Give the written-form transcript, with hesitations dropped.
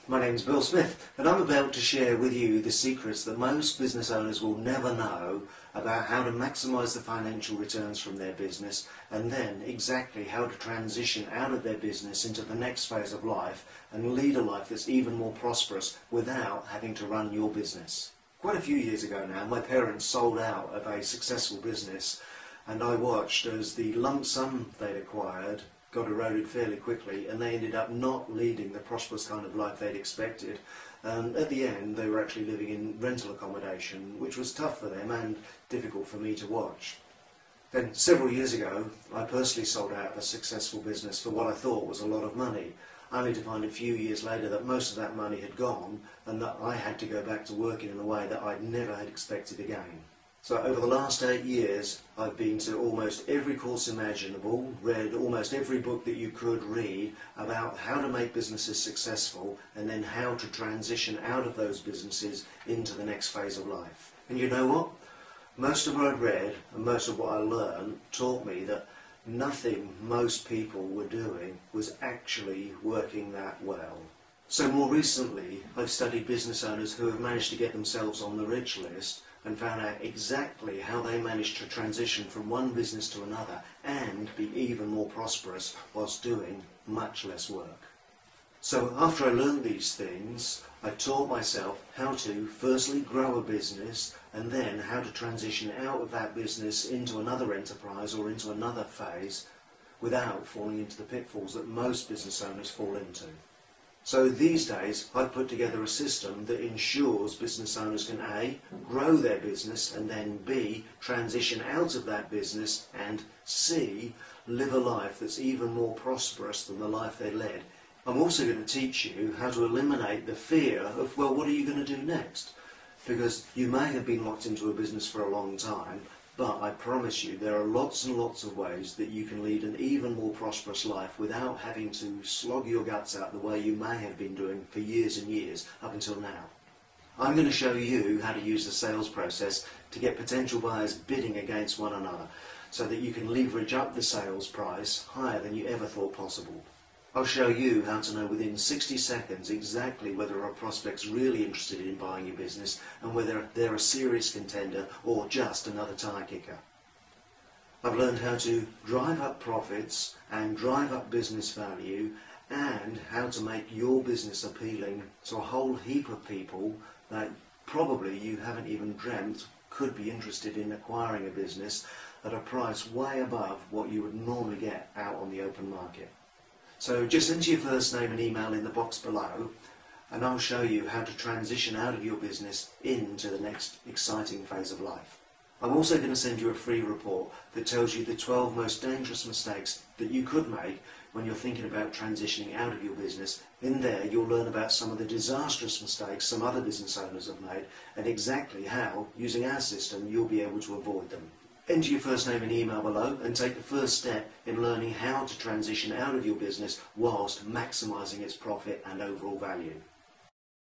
My name's Bill Smith, and I'm about to share with you the secrets that most business owners will never know about how to maximise the financial returns from their business, and then exactly how to transition out of their business into the next phase of life and lead a life that's even more prosperous without having to run your business. Quite a few years ago now, my parents sold out of a successful business, and I watched as the lump sum they'd acquired got eroded fairly quickly, and they ended up not leading the prosperous kind of life they'd expected. At the end, they were actually living in rental accommodation, which was tough for them and difficult for me to watch. Then, several years ago, I personally sold out of a successful business for what I thought was a lot of money, only to find a few years later that most of that money had gone and that I had to go back to working in a way that I'd never had expected again. So over the last 8 years, I've been to almost every course imaginable, read almost every book that you could read about how to make businesses successful and then how to transition out of those businesses into the next phase of life. And you know what? Most of what I've read and most of what I learned taught me that nothing most people were doing was actually working that well. So more recently, I've studied business owners who have managed to get themselves on the rich list and found out exactly how they managed to transition from one business to another and be even more prosperous whilst doing much less work. So after I learned these things, I taught myself how to firstly grow a business and then how to transition out of that business into another enterprise or into another phase without falling into the pitfalls that most business owners fall into. So these days, I've put together a system that ensures business owners can A, grow their business, and then B, transition out of that business, and C, live a life that's even more prosperous than the life they led. I'm also going to teach you how to eliminate the fear of, well, what are you going to do next? Because you may have been locked into a business for a long time, but I promise you there are lots and lots of ways that you can lead an even more prosperous life without having to slog your guts out the way you may have been doing for years and years up until now. I'm going to show you how to use the sales process to get potential buyers bidding against one another so that you can leverage up the sales price higher than you ever thought possible. I'll show you how to know within 60 seconds exactly whether a prospect's really interested in buying your business and whether they're a serious contender or just another tire kicker. I've learned how to drive up profits and drive up business value and how to make your business appealing to a whole heap of people that probably you haven't even dreamt could be interested in acquiring a business at a price way above what you would normally get out on the open market. So just enter your first name and email in the box below and I'll show you how to transition out of your business into the next exciting phase of life. I'm also going to send you a free report that tells you the 12 most dangerous mistakes that you could make when you're thinking about transitioning out of your business. In there you'll learn about some of the disastrous mistakes some other business owners have made and exactly how, using our system, you'll be able to avoid them. Enter your first name and email below and take the first step in learning how to transition out of your business whilst maximising its profit and overall value.